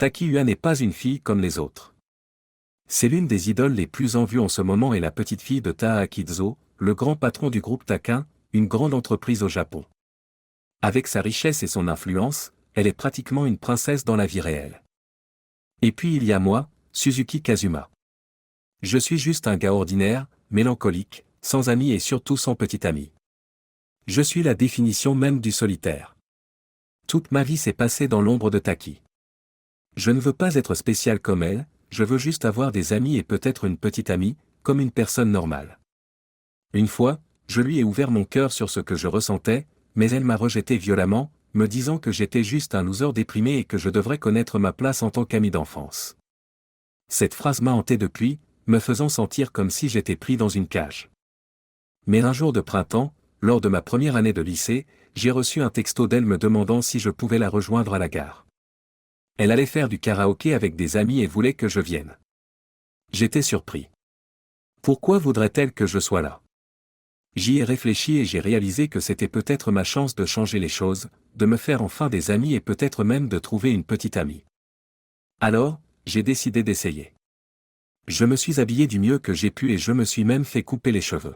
Taki Ua n'est pas une fille comme les autres. C'est l'une des idoles les plus en vue en ce moment et la petite fille de Taha Akizo, le grand patron du groupe Takin, une grande entreprise au Japon. Avec sa richesse et son influence, elle est pratiquement une princesse dans la vie réelle. Et puis il y a moi, Suzuki Kazuma. Je suis juste un gars ordinaire, mélancolique, sans amis et surtout sans petit ami. Je suis la définition même du solitaire. Toute ma vie s'est passée dans l'ombre de Taki. Je ne veux pas être spécial comme elle, je veux juste avoir des amis et peut-être une petite amie, comme une personne normale. Une fois, je lui ai ouvert mon cœur sur ce que je ressentais, mais elle m'a rejeté violemment, me disant que j'étais juste un loser déprimé et que je devrais connaître ma place en tant qu'ami d'enfance. Cette phrase m'a hanté depuis, me faisant sentir comme si j'étais pris dans une cage. Mais un jour de printemps, lors de ma première année de lycée, j'ai reçu un texto d'elle me demandant si je pouvais la rejoindre à la gare. Elle allait faire du karaoké avec des amis et voulait que je vienne. J'étais surpris. Pourquoi voudrait-elle que je sois là? J'y ai réfléchi et j'ai réalisé que c'était peut-être ma chance de changer les choses, de me faire enfin des amis et peut-être même de trouver une petite amie. Alors, j'ai décidé d'essayer. Je me suis habillé du mieux que j'ai pu et je me suis même fait couper les cheveux.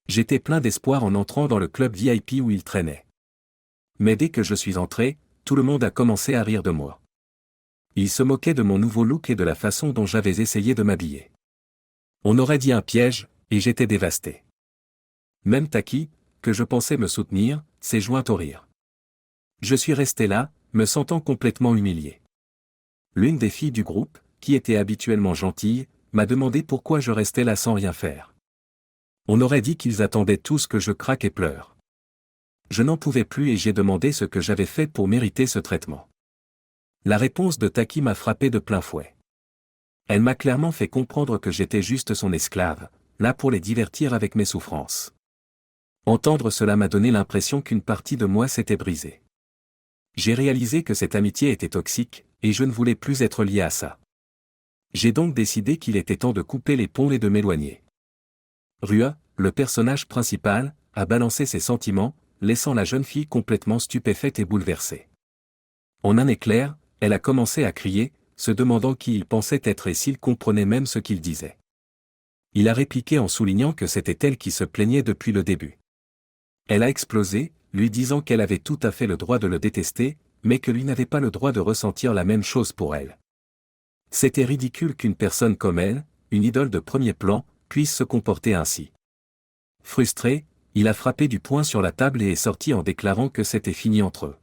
J'étais plein d'espoir en entrant dans le club VIP où il traînait. Mais dès que je suis entré, tout le monde a commencé à rire de moi. Ils se moquaient de mon nouveau look et de la façon dont j'avais essayé de m'habiller. On aurait dit un piège, et j'étais dévasté. Même Taki, que je pensais me soutenir, s'est joint au rire. Je suis resté là, me sentant complètement humilié. L'une des filles du groupe, qui était habituellement gentille, m'a demandé pourquoi je restais là sans rien faire. On aurait dit qu'ils attendaient tous que je craque et pleure. Je n'en pouvais plus et j'ai demandé ce que j'avais fait pour mériter ce traitement. La réponse de Taki m'a frappé de plein fouet. Elle m'a clairement fait comprendre que j'étais juste son esclave, là pour les divertir avec mes souffrances. Entendre cela m'a donné l'impression qu'une partie de moi s'était brisée. J'ai réalisé que cette amitié était toxique, et je ne voulais plus être lié à ça. J'ai donc décidé qu'il était temps de couper les ponts et de m'éloigner. Rua, le personnage principal, a balancé ses sentiments, laissant la jeune fille complètement stupéfaite et bouleversée. En un éclair, elle a commencé à crier, se demandant qui il pensait être et s'il comprenait même ce qu'il disait. Il a répliqué en soulignant que c'était elle qui se plaignait depuis le début. Elle a explosé, lui disant qu'elle avait tout à fait le droit de le détester, mais que lui n'avait pas le droit de ressentir la même chose pour elle. C'était ridicule qu'une personne comme elle, une idole de premier plan, puisse se comporter ainsi. Frustré, il a frappé du poing sur la table et est sorti en déclarant que c'était fini entre eux.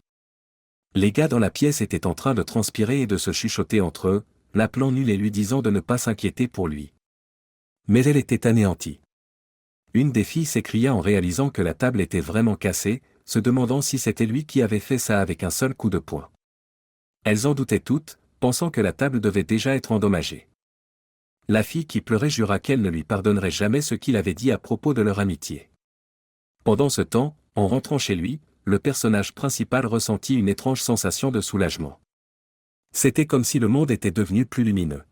Les gars dans la pièce étaient en train de transpirer et de se chuchoter entre eux, l'appelant nul et lui disant de ne pas s'inquiéter pour lui. Mais elle était anéantie. Une des filles s'écria en réalisant que la table était vraiment cassée, se demandant si c'était lui qui avait fait ça avec un seul coup de poing. Elles en doutaient toutes, pensant que la table devait déjà être endommagée. La fille qui pleurait jura qu'elle ne lui pardonnerait jamais ce qu'il avait dit à propos de leur amitié. Pendant ce temps, en rentrant chez lui, le personnage principal ressentit une étrange sensation de soulagement. C'était comme si le monde était devenu plus lumineux.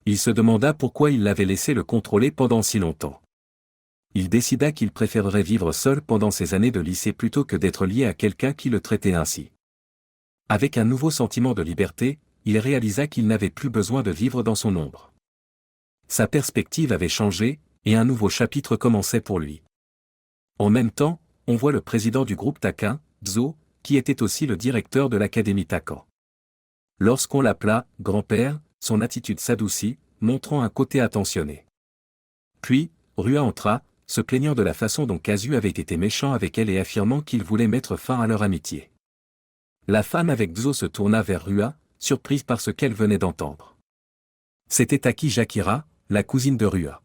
Il se demanda pourquoi il l'avait laissé le contrôler pendant si longtemps. Il décida qu'il préférerait vivre seul pendant ses années de lycée plutôt que d'être lié à quelqu'un qui le traitait ainsi. Avec un nouveau sentiment de liberté, il réalisa qu'il n'avait plus besoin de vivre dans son ombre. Sa perspective avait changé, et un nouveau chapitre commençait pour lui. En même temps, on voit le président du groupe Takin, Zo, qui était aussi le directeur de l'académie Takan. Lorsqu'on l'appela « grand-père », son attitude s'adoucit, montrant un côté attentionné. Puis, Rua entra, se plaignant de la façon dont Kazu avait été méchant avec elle et affirmant qu'il voulait mettre fin à leur amitié. La femme avec Zo se tourna vers Rua, surprise par ce qu'elle venait d'entendre. C'était Taki Jakira, la cousine de Rua.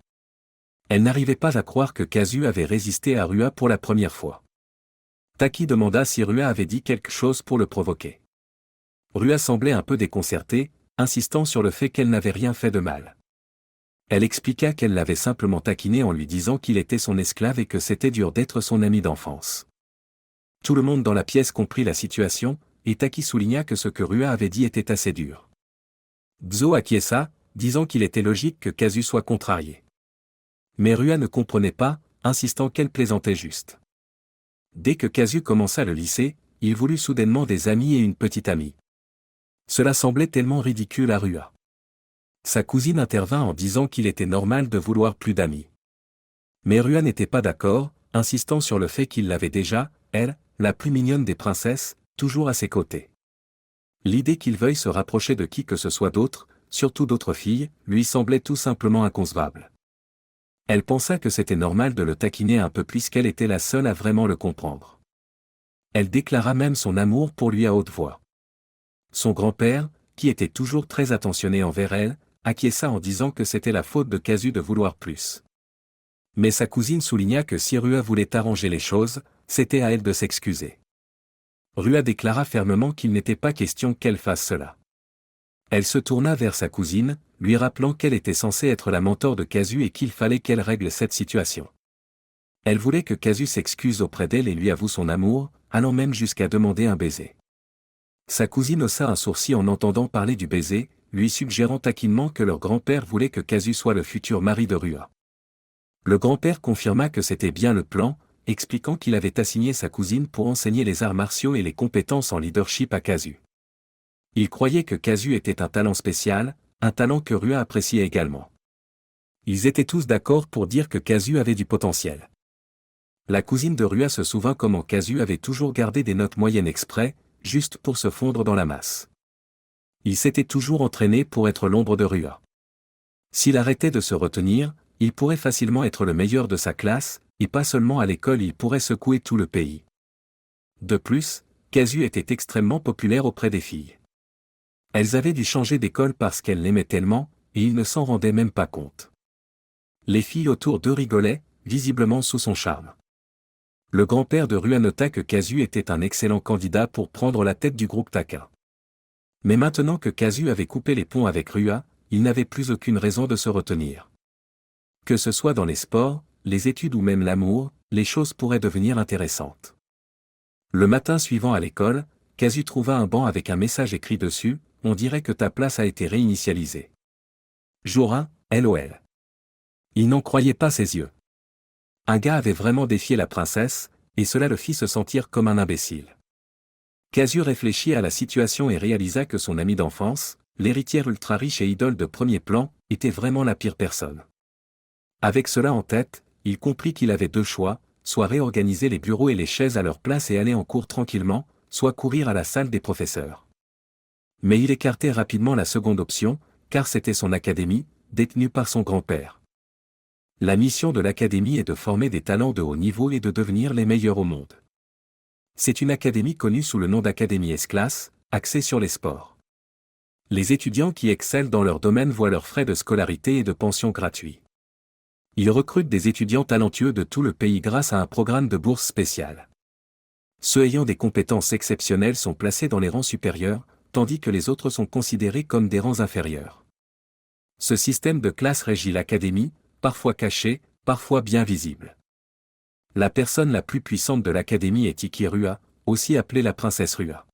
Elle n'arrivait pas à croire que Kazu avait résisté à Rua pour la première fois. Taki demanda si Rua avait dit quelque chose pour le provoquer. Rua semblait un peu déconcertée, insistant sur le fait qu'elle n'avait rien fait de mal. Elle expliqua qu'elle l'avait simplement taquiné en lui disant qu'il était son esclave et que c'était dur d'être son ami d'enfance. Tout le monde dans la pièce comprit la situation, et Taki souligna que ce que Rua avait dit était assez dur. Zo acquiesça, disant qu'il était logique que Kazu soit contrarié. Mais Rua ne comprenait pas, insistant qu'elle plaisantait juste. Dès que Kazu commença le lycée, il voulut soudainement des amis et une petite amie. Cela semblait tellement ridicule à Rua. Sa cousine intervint en disant qu'il était normal de vouloir plus d'amis. Mais Rua n'était pas d'accord, insistant sur le fait qu'il l'avait déjà, elle, la plus mignonne des princesses, toujours à ses côtés. L'idée qu'il veuille se rapprocher de qui que ce soit d'autre, surtout d'autres filles, lui semblait tout simplement inconcevable. Elle pensa que c'était normal de le taquiner un peu puisqu'elle était la seule à vraiment le comprendre. Elle déclara même son amour pour lui à haute voix. Son grand-père, qui était toujours très attentionné envers elle, acquiesça en disant que c'était la faute de Casu de vouloir plus. Mais sa cousine souligna que si Rua voulait arranger les choses, c'était à elle de s'excuser. Rua déclara fermement qu'il n'était pas question qu'elle fasse cela. Elle se tourna vers sa cousine, lui rappelant qu'elle était censée être la mentor de Casu et qu'il fallait qu'elle règle cette situation. Elle voulait que Casu s'excuse auprès d'elle et lui avoue son amour, allant même jusqu'à demander un baiser. Sa cousine haussa un sourcil en entendant parler du baiser, lui suggérant taquinement que leur grand-père voulait que Casu soit le futur mari de Rua. Le grand-père confirma que c'était bien le plan, expliquant qu'il avait assigné sa cousine pour enseigner les arts martiaux et les compétences en leadership à Casu. Il croyait que Casu était un talent spécial, un talent que Rua appréciait également. Ils étaient tous d'accord pour dire que Casu avait du potentiel. La cousine de Rua se souvint comment Casu avait toujours gardé des notes moyennes exprès, juste pour se fondre dans la masse. Il s'était toujours entraîné pour être l'ombre de Rua. S'il arrêtait de se retenir, il pourrait facilement être le meilleur de sa classe, et pas seulement à l'école, il pourrait secouer tout le pays. De plus, Casu était extrêmement populaire auprès des filles. Elles avaient dû changer d'école parce qu'elles l'aimaient tellement, et il ne s'en rendait même pas compte. Les filles autour d'eux rigolaient, visiblement sous son charme. Le grand-père de Rua nota que Casu était un excellent candidat pour prendre la tête du groupe Taquin. Mais maintenant que Casu avait coupé les ponts avec Rua, il n'avait plus aucune raison de se retenir. Que ce soit dans les sports, les études ou même l'amour, les choses pourraient devenir intéressantes. Le matin suivant à l'école, Casu trouva un banc avec un message écrit dessus, « On dirait que ta place a été réinitialisée. » Jour 1, LOL. Il n'en croyait pas ses yeux. Un gars avait vraiment défié la princesse, et cela le fit se sentir comme un imbécile. Casu réfléchit à la situation et réalisa que son ami d'enfance, l'héritière ultra riche et idole de premier plan, était vraiment la pire personne. Avec cela en tête, il comprit qu'il avait deux choix, soit réorganiser les bureaux et les chaises à leur place et aller en cours tranquillement, soit courir à la salle des professeurs. Mais il écartait rapidement la seconde option, car c'était son académie, détenue par son grand-père. La mission de l'académie est de former des talents de haut niveau et de devenir les meilleurs au monde. C'est une académie connue sous le nom d'Académie S-Class, axée sur les sports. Les étudiants qui excellent dans leur domaine voient leurs frais de scolarité et de pension gratuits. Ils recrutent des étudiants talentueux de tout le pays grâce à un programme de bourse spéciale. Ceux ayant des compétences exceptionnelles sont placés dans les rangs supérieurs, tandis que les autres sont considérés comme des rangs inférieurs. Ce système de classe régit l'académie, parfois cachée, parfois bien visible. La personne la plus puissante de l'académie est Iki Rua, aussi appelée la princesse Rua.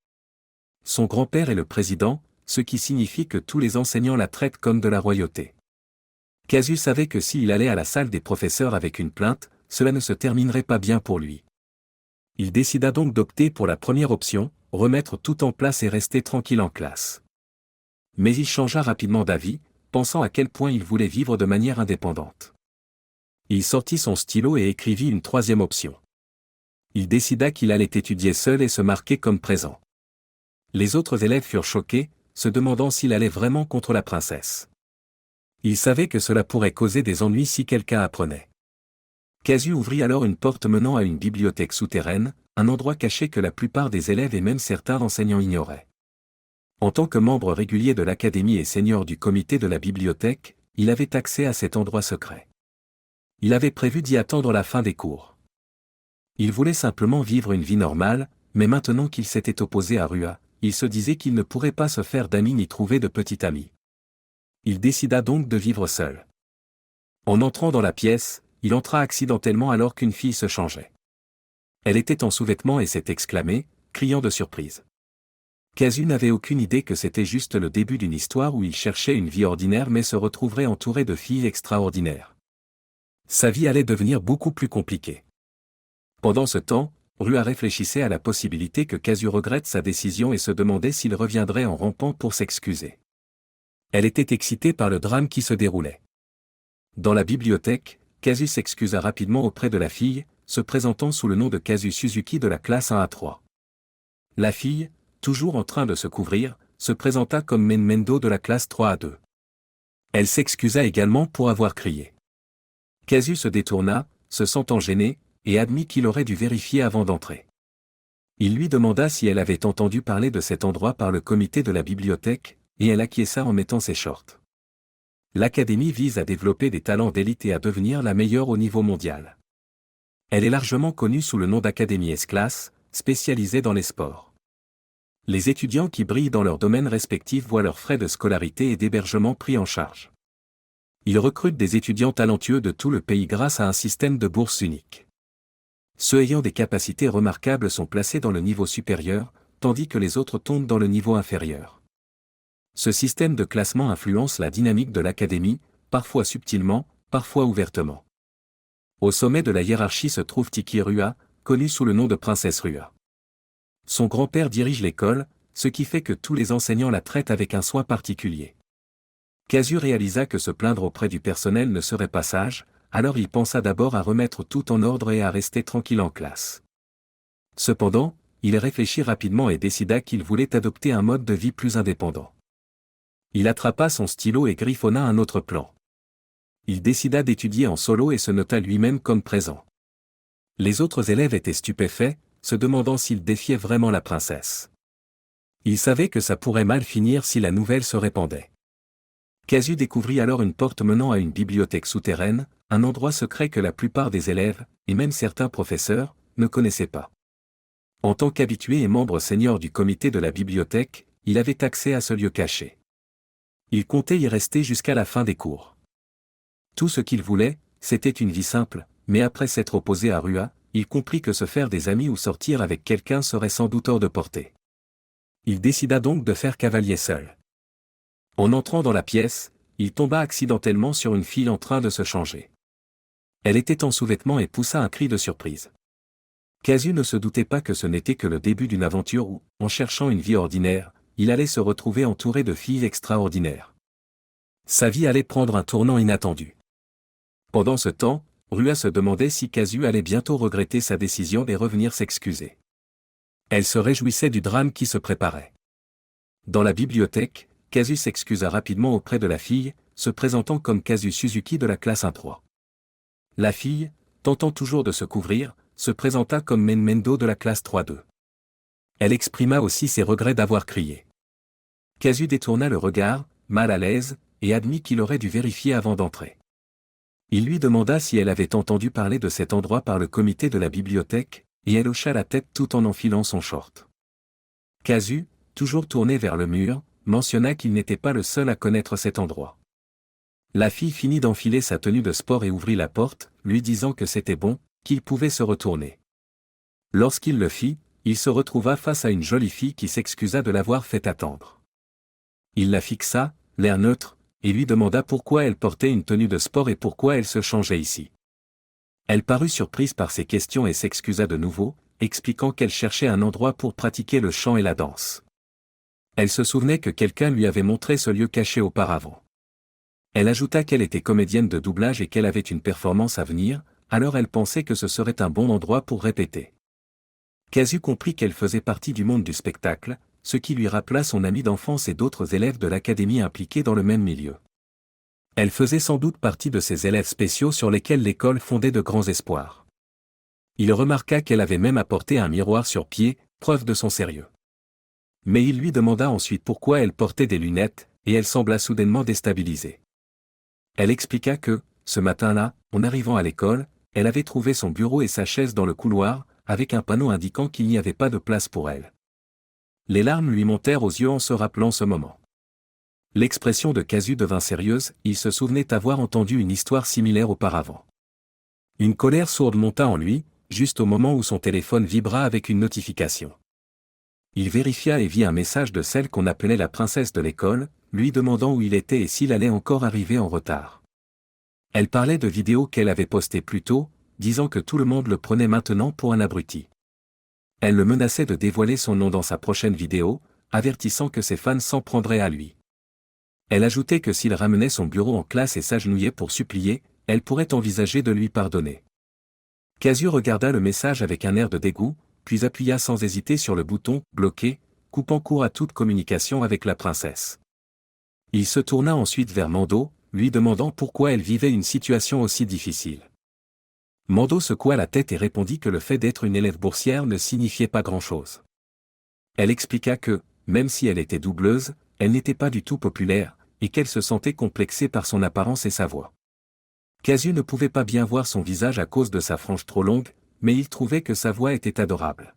Son grand-père est le président, ce qui signifie que tous les enseignants la traitent comme de la royauté. Casu savait que s'il allait à la salle des professeurs avec une plainte, cela ne se terminerait pas bien pour lui. Il décida donc d'opter pour la première option, remettre tout en place et rester tranquille en classe. Mais il changea rapidement d'avis, pensant à quel point il voulait vivre de manière indépendante. Il sortit son stylo et écrivit une troisième option. Il décida qu'il allait étudier seul et se marquer comme présent. Les autres élèves furent choqués, se demandant s'il allait vraiment contre la princesse. Il savait que cela pourrait causer des ennuis si quelqu'un apprenait. Casu ouvrit alors une porte menant à une bibliothèque souterraine, un endroit caché que la plupart des élèves et même certains enseignants ignoraient. En tant que membre régulier de l'académie et senior du comité de la bibliothèque, il avait accès à cet endroit secret. Il avait prévu d'y attendre la fin des cours. Il voulait simplement vivre une vie normale, mais maintenant qu'il s'était opposé à Rua, il se disait qu'il ne pourrait pas se faire d'amis ni trouver de petit ami. Il décida donc de vivre seul. En entrant dans la pièce, il entra accidentellement alors qu'une fille se changeait. Elle était en sous-vêtements et s'est exclamée, criant de surprise. Casu n'avait aucune idée que c'était juste le début d'une histoire où il cherchait une vie ordinaire mais se retrouverait entouré de filles extraordinaires. Sa vie allait devenir beaucoup plus compliquée. Pendant ce temps, Rua réfléchissait à la possibilité que Casu regrette sa décision et se demandait s'il reviendrait en rampant pour s'excuser. Elle était excitée par le drame qui se déroulait. Dans la bibliothèque, Casu s'excusa rapidement auprès de la fille, se présentant sous le nom de Casu Suzuki de la classe 1A3. La fille, toujours en train de se couvrir, se présenta comme Mendo de la classe 3A2. Elle s'excusa également pour avoir crié. Casu se détourna, se sentant gêné, et admit qu'il aurait dû vérifier avant d'entrer. Il lui demanda si elle avait entendu parler de cet endroit par le comité de la bibliothèque, et elle acquiesça en mettant ses shorts. L'académie vise à développer des talents d'élite et à devenir la meilleure au niveau mondial. Elle est largement connue sous le nom d'Académie S-Class, spécialisée dans les sports. Les étudiants qui brillent dans leurs domaines respectifs voient leurs frais de scolarité et d'hébergement pris en charge. Ils recrutent des étudiants talentueux de tout le pays grâce à un système de bourse unique. Ceux ayant des capacités remarquables sont placés dans le niveau supérieur, tandis que les autres tombent dans le niveau inférieur. Ce système de classement influence la dynamique de l'académie, parfois subtilement, parfois ouvertement. Au sommet de la hiérarchie se trouve Tiki Rua, connue sous le nom de Princesse Rua. Son grand-père dirige l'école, ce qui fait que tous les enseignants la traitent avec un soin particulier. Casu réalisa que se plaindre auprès du personnel ne serait pas sage, alors il pensa d'abord à remettre tout en ordre et à rester tranquille en classe. Cependant, il réfléchit rapidement et décida qu'il voulait adopter un mode de vie plus indépendant. Il attrapa son stylo et griffonna un autre plan. Il décida d'étudier en solo et se nota lui-même comme présent. Les autres élèves étaient stupéfaits, se demandant s'il défiait vraiment la princesse. Il savait que ça pourrait mal finir si la nouvelle se répandait. Casu découvrit alors une porte menant à une bibliothèque souterraine, un endroit secret que la plupart des élèves, et même certains professeurs, ne connaissaient pas. En tant qu'habitué et membre senior du comité de la bibliothèque, il avait accès à ce lieu caché. Il comptait y rester jusqu'à la fin des cours. Tout ce qu'il voulait, c'était une vie simple, mais après s'être opposé à Rua, il comprit que se faire des amis ou sortir avec quelqu'un serait sans doute hors de portée. Il décida donc de faire cavalier seul. En entrant dans la pièce, il tomba accidentellement sur une fille en train de se changer. Elle était en sous-vêtements et poussa un cri de surprise. Casu ne se doutait pas que ce n'était que le début d'une aventure où, en cherchant une vie ordinaire, il allait se retrouver entouré de filles extraordinaires. Sa vie allait prendre un tournant inattendu. Pendant ce temps, Rua se demandait si Casu allait bientôt regretter sa décision et revenir s'excuser. Elle se réjouissait du drame qui se préparait. Dans la bibliothèque, Casu s'excusa rapidement auprès de la fille, se présentant comme Casu Suzuki de la classe 1-3. La fille, tentant toujours de se couvrir, se présenta comme Mendo de la classe 3-2. Elle exprima aussi ses regrets d'avoir crié. Casu détourna le regard, mal à l'aise, et admit qu'il aurait dû vérifier avant d'entrer. Il lui demanda si elle avait entendu parler de cet endroit par le comité de la bibliothèque, et elle hocha la tête tout en enfilant son short. Casu, toujours tourné vers le mur, mentionna qu'il n'était pas le seul à connaître cet endroit. La fille finit d'enfiler sa tenue de sport et ouvrit la porte, lui disant que c'était bon, qu'il pouvait se retourner. Lorsqu'il le fit, il se retrouva face à une jolie fille qui s'excusa de l'avoir fait attendre. Il la fixa, l'air neutre, et lui demanda pourquoi elle portait une tenue de sport et pourquoi elle se changeait ici. Elle parut surprise par ces questions et s'excusa de nouveau, expliquant qu'elle cherchait un endroit pour pratiquer le chant et la danse. Elle se souvenait que quelqu'un lui avait montré ce lieu caché auparavant. Elle ajouta qu'elle était comédienne de doublage et qu'elle avait une performance à venir, alors elle pensait que ce serait un bon endroit pour répéter. Casu comprit qu'elle faisait partie du monde du spectacle, ce qui lui rappela son amie d'enfance et d'autres élèves de l'académie impliqués dans le même milieu. Elle faisait sans doute partie de ces élèves spéciaux sur lesquels l'école fondait de grands espoirs. Il remarqua qu'elle avait même apporté un miroir sur pied, preuve de son sérieux. Mais il lui demanda ensuite pourquoi elle portait des lunettes, et elle sembla soudainement déstabilisée. Elle expliqua que, ce matin-là, en arrivant à l'école, elle avait trouvé son bureau et sa chaise dans le couloir, avec un panneau indiquant qu'il n'y avait pas de place pour elle. Les larmes lui montèrent aux yeux en se rappelant ce moment. L'expression de Casu devint sérieuse, il se souvenait avoir entendu une histoire similaire auparavant. Une colère sourde monta en lui, juste au moment où son téléphone vibra avec une notification. Il vérifia et vit un message de celle qu'on appelait la princesse de l'école, lui demandant où il était et s'il allait encore arriver en retard. Elle parlait de vidéos qu'elle avait postées plus tôt, disant que tout le monde le prenait maintenant pour un abruti. Elle le menaçait de dévoiler son nom dans sa prochaine vidéo, avertissant que ses fans s'en prendraient à lui. Elle ajoutait que s'il ramenait son bureau en classe et s'agenouillait pour supplier, elle pourrait envisager de lui pardonner. Casu regarda le message avec un air de dégoût, puis appuya sans hésiter sur le bouton « Bloquer », coupant court à toute communication avec la princesse. Il se tourna ensuite vers Mando, lui demandant pourquoi elle vivait une situation aussi difficile. Mando secoua la tête et répondit que le fait d'être une élève boursière ne signifiait pas grand-chose. Elle expliqua que, même si elle était doubleuse, elle n'était pas du tout populaire, et qu'elle se sentait complexée par son apparence et sa voix. Casu ne pouvait pas bien voir son visage à cause de sa frange trop longue, mais il trouvait que sa voix était adorable.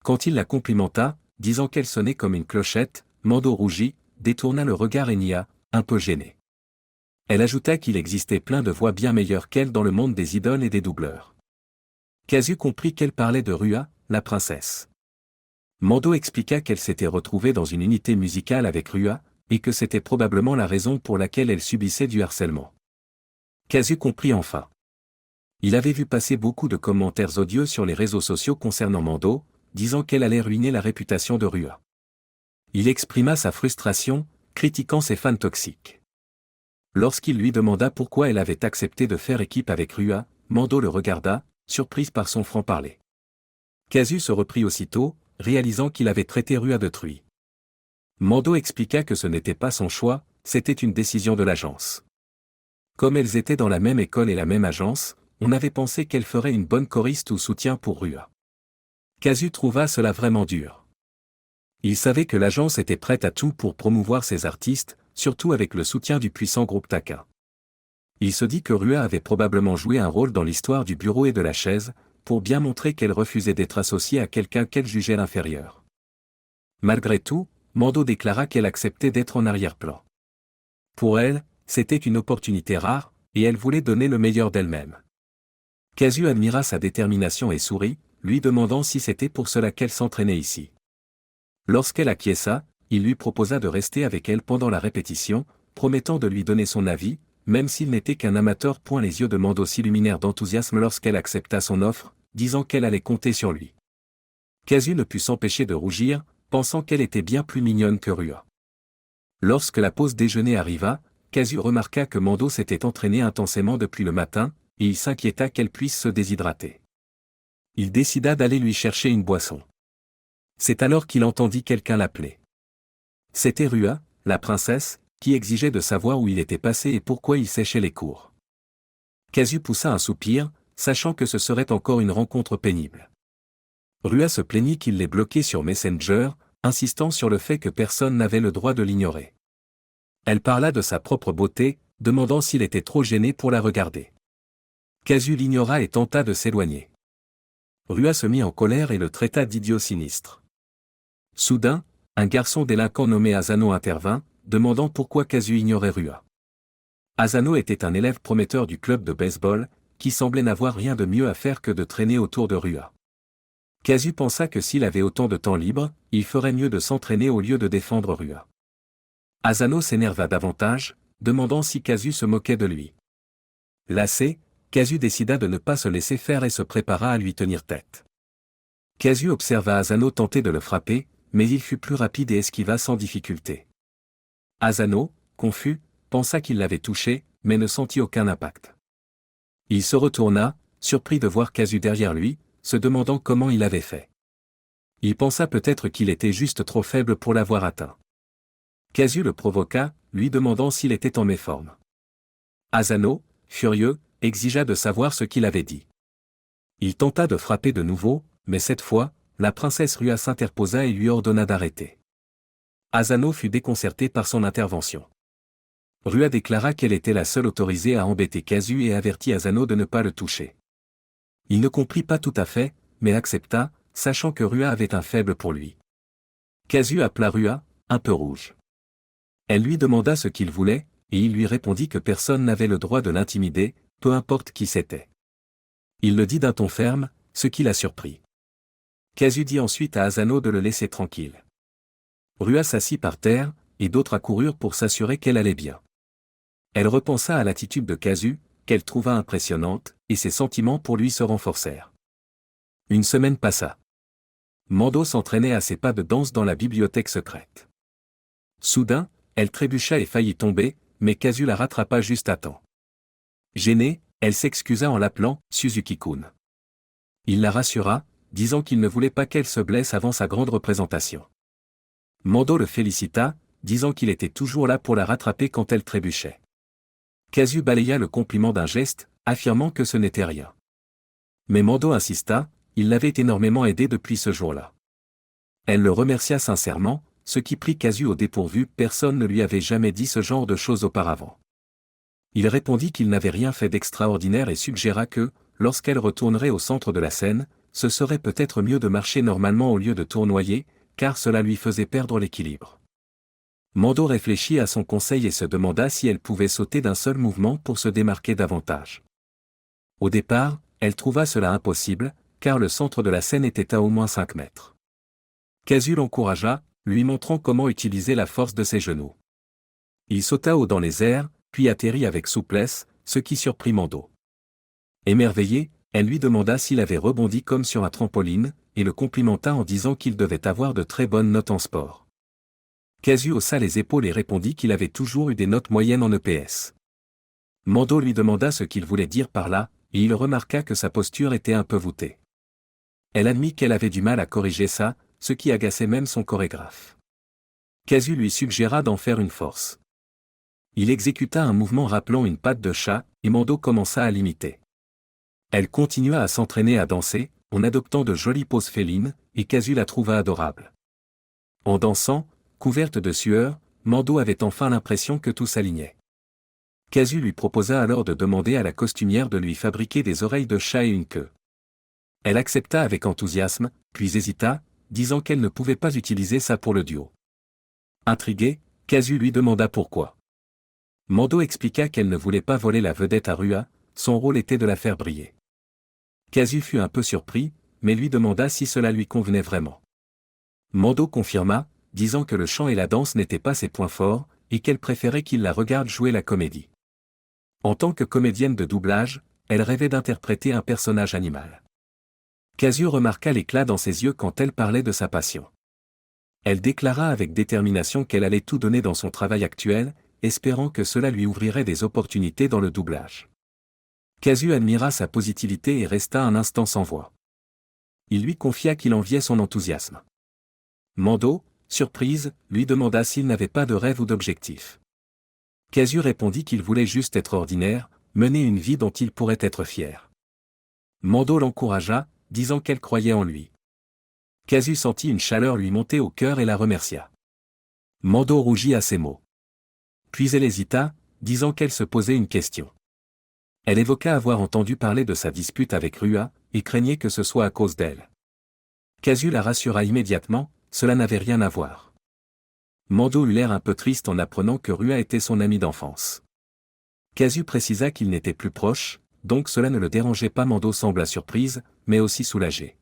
Quand il la complimenta, disant qu'elle sonnait comme une clochette, Mando rougit, détourna le regard et nia, un peu gêné. Elle ajouta qu'il existait plein de voix bien meilleures qu'elle dans le monde des idoles et des doubleurs. Casu comprit qu'elle parlait de Rua, la princesse. Mando expliqua qu'elle s'était retrouvée dans une unité musicale avec Rua, et que c'était probablement la raison pour laquelle elle subissait du harcèlement. Casu comprit enfin. Il avait vu passer beaucoup de commentaires odieux sur les réseaux sociaux concernant Mando, disant qu'elle allait ruiner la réputation de Rua. Il exprima sa frustration, critiquant ses fans toxiques. Lorsqu'il lui demanda pourquoi elle avait accepté de faire équipe avec Rua, Mando le regarda, surprise par son franc-parler. Casu se reprit aussitôt, réalisant qu'il avait traité Rua de truie. Mando expliqua que ce n'était pas son choix, c'était une décision de l'agence. Comme elles étaient dans la même école et la même agence, on avait pensé qu'elle ferait une bonne choriste ou soutien pour Rua. Casu trouva cela vraiment dur. Il savait que l'agence était prête à tout pour promouvoir ses artistes, surtout avec le soutien du puissant groupe Taka. Il se dit que Rua avait probablement joué un rôle dans l'histoire du bureau et de la chaise, pour bien montrer qu'elle refusait d'être associée à quelqu'un qu'elle jugeait inférieur. Malgré tout, Mando déclara qu'elle acceptait d'être en arrière-plan. Pour elle, c'était une opportunité rare, et elle voulait donner le meilleur d'elle-même. Casu admira sa détermination et sourit, lui demandant si c'était pour cela qu'elle s'entraînait ici. Lorsqu'elle acquiesça, il lui proposa de rester avec elle pendant la répétition, promettant de lui donner son avis, même s'il n'était qu'un amateur. Les yeux de Mando s'illuminèrent d'enthousiasme lorsqu'elle accepta son offre, disant qu'elle allait compter sur lui. Casu ne put s'empêcher de rougir, pensant qu'elle était bien plus mignonne que Rua. Lorsque la pause déjeuner arriva, Casu remarqua que Mando s'était entraîné intensément depuis le matin, et il s'inquiéta qu'elle puisse se déshydrater. Il décida d'aller lui chercher une boisson. C'est alors qu'il entendit quelqu'un l'appeler. C'était Rua, la princesse, qui exigeait de savoir où il était passé et pourquoi il séchait les cours. Casu poussa un soupir, sachant que ce serait encore une rencontre pénible. Rua se plaignit qu'il l'ait bloqué sur Messenger, insistant sur le fait que personne n'avait le droit de l'ignorer. Elle parla de sa propre beauté, demandant s'il était trop gêné pour la regarder. Casu l'ignora et tenta de s'éloigner. Rua se mit en colère et le traita d'idiot sinistre. Soudain, un garçon délinquant nommé Asano intervint, demandant pourquoi Casu ignorait Rua. Asano était un élève prometteur du club de baseball, qui semblait n'avoir rien de mieux à faire que de traîner autour de Rua. Casu pensa que s'il avait autant de temps libre, il ferait mieux de s'entraîner au lieu de défendre Rua. Asano s'énerva davantage, demandant si Casu se moquait de lui. Lassé, Casu décida de ne pas se laisser faire et se prépara à lui tenir tête. Casu observa Asano tenter de le frapper, mais il fut plus rapide et esquiva sans difficulté. Asano, confus, pensa qu'il l'avait touché, mais ne sentit aucun impact. Il se retourna, surpris de voir Casu derrière lui, se demandant comment il avait fait. Il pensa peut-être qu'il était juste trop faible pour l'avoir atteint. Casu le provoqua, lui demandant s'il était en méforme. Asano, furieux, exigea de savoir ce qu'il avait dit. Il tenta de frapper de nouveau, mais cette fois, la princesse Rua s'interposa et lui ordonna d'arrêter. Asano fut déconcerté par son intervention. Rua déclara qu'elle était la seule autorisée à embêter Casu et avertit Asano de ne pas le toucher. Il ne comprit pas tout à fait, mais accepta, sachant que Rua avait un faible pour lui. Casu appela Rua, un peu rouge. Elle lui demanda ce qu'il voulait, et il lui répondit que personne n'avait le droit de l'intimider, peu importe qui c'était. Il le dit d'un ton ferme, ce qui la surprit. Casu dit ensuite à Asano de le laisser tranquille. Rua s'assit par terre, et d'autres accoururent pour s'assurer qu'elle allait bien. Elle repensa à l'attitude de Casu, qu'elle trouva impressionnante, et ses sentiments pour lui se renforcèrent. Une semaine passa. Mando s'entraînait à ses pas de danse dans la bibliothèque secrète. Soudain, elle trébucha et faillit tomber, mais Kazu la rattrapa juste à temps. Gênée, elle s'excusa en l'appelant « Suzuki-kun ». Il la rassura, disant qu'il ne voulait pas qu'elle se blesse avant sa grande représentation. Mando le félicita, disant qu'il était toujours là pour la rattraper quand elle trébuchait. Kazu balaya le compliment d'un geste, affirmant que ce n'était rien. Mais Mando insista, il l'avait énormément aidé depuis ce jour-là. Elle le remercia sincèrement, ce qui prit Kazu au dépourvu, personne ne lui avait jamais dit ce genre de choses auparavant. Il répondit qu'il n'avait rien fait d'extraordinaire et suggéra que, lorsqu'elle retournerait au centre de la scène, ce serait peut-être mieux de marcher normalement au lieu de tournoyer, car cela lui faisait perdre l'équilibre. Mando réfléchit à son conseil et se demanda si elle pouvait sauter d'un seul mouvement pour se démarquer davantage. Au départ, elle trouva cela impossible, car le centre de la scène était à au moins 5 mètres. Kazu l'encouragea, lui montrant comment utiliser la force de ses genoux. Il sauta haut dans les airs, puis atterrit avec souplesse, ce qui surprit Mando. Émerveillée, elle lui demanda s'il avait rebondi comme sur un trampoline, et le complimenta en disant qu'il devait avoir de très bonnes notes en sport. Kazu haussa les épaules et répondit qu'il avait toujours eu des notes moyennes en EPS. Mando lui demanda ce qu'il voulait dire par là, et il remarqua que sa posture était un peu voûtée. Elle admit qu'elle avait du mal à corriger ça, ce qui agaçait même son chorégraphe. Kazu lui suggéra d'en faire une force. Il exécuta un mouvement rappelant une patte de chat, et Mando commença à l'imiter. Elle continua à s'entraîner à danser, en adoptant de jolies poses félines, et Kazu la trouva adorable. En dansant, couverte de sueur, Mando avait enfin l'impression que tout s'alignait. Kazu lui proposa alors de demander à la costumière de lui fabriquer des oreilles de chat et une queue. Elle accepta avec enthousiasme, puis hésita, disant qu'elle ne pouvait pas utiliser ça pour le duo. Intrigué, Kazu lui demanda pourquoi. Mando expliqua qu'elle ne voulait pas voler la vedette à Rua, son rôle était de la faire briller. Kazu fut un peu surpris, mais lui demanda si cela lui convenait vraiment. Mando confirma, disant que le chant et la danse n'étaient pas ses points forts, et qu'elle préférait qu'il la regarde jouer la comédie. En tant que comédienne de doublage, elle rêvait d'interpréter un personnage animal. Kazu remarqua l'éclat dans ses yeux quand elle parlait de sa passion. Elle déclara avec détermination qu'elle allait tout donner dans son travail actuel, espérant que cela lui ouvrirait des opportunités dans le doublage. Kazu admira sa positivité et resta un instant sans voix. Il lui confia qu'il enviait son enthousiasme. Mando, surprise, lui demanda s'il n'avait pas de rêve ou d'objectif. Kazu répondit qu'il voulait juste être ordinaire, mener une vie dont il pourrait être fier. Mando l'encouragea, disant qu'elle croyait en lui. Kazu sentit une chaleur lui monter au cœur et la remercia. Mando rougit à ces mots. Puis elle hésita, disant qu'elle se posait une question. Elle évoqua avoir entendu parler de sa dispute avec Rua, et craignait que ce soit à cause d'elle. Kazu la rassura immédiatement, cela n'avait rien à voir. Mando eut l'air un peu triste en apprenant que Rua était son ami d'enfance. Kazu précisa qu'ils n'étaient plus proches, donc cela ne le dérangeait pas. Mando sembla surprise, mais aussi soulagée.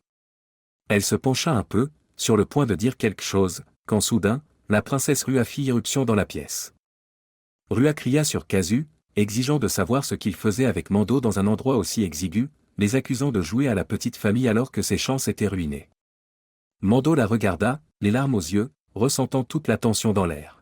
Elle se pencha un peu, sur le point de dire quelque chose, quand soudain, la princesse Rua fit irruption dans la pièce. Rua cria sur Kazu, exigeant de savoir ce qu'il faisait avec Mando dans un endroit aussi exigu, les accusant de jouer à la petite famille alors que ses chances étaient ruinées. Mando la regarda, les larmes aux yeux, ressentant toute la tension dans l'air.